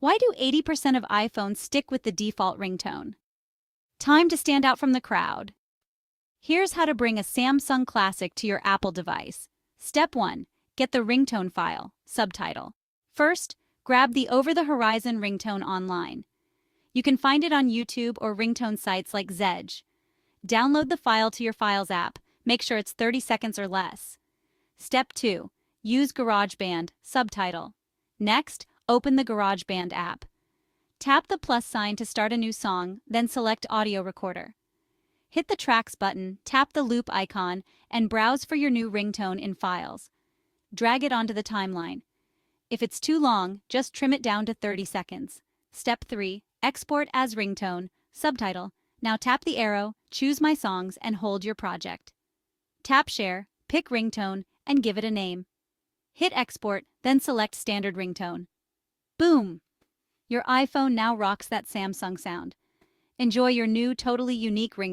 Why do 80% of iPhones stick with the default ringtone? Time to stand out from the crowd. Here's how to bring a Samsung classic to your Apple device. Step 1. Get the ringtone file, subtitle. First, grab the over-the-horizon ringtone online. You can find it on YouTube or ringtone sites like Zedge. Download the file to your Files app. Make sure it's 30 seconds or less. Step 2. Use GarageBand, subtitle. Next, open the GarageBand app. Tap the plus sign to start a new song, then select Audio Recorder. Hit the Tracks button, tap the loop icon, and browse for your new ringtone in Files. Drag it onto the timeline. If it's too long, just trim it down to 30 seconds. Step 3. Export as ringtone, subtitle. Now tap the arrow, choose My Songs, and hold your project. Tap Share, pick ringtone, and give it a name. Hit Export, then select Standard Ringtone. Boom! Your iPhone now rocks that Samsung sound. Enjoy your new, totally unique ringtone.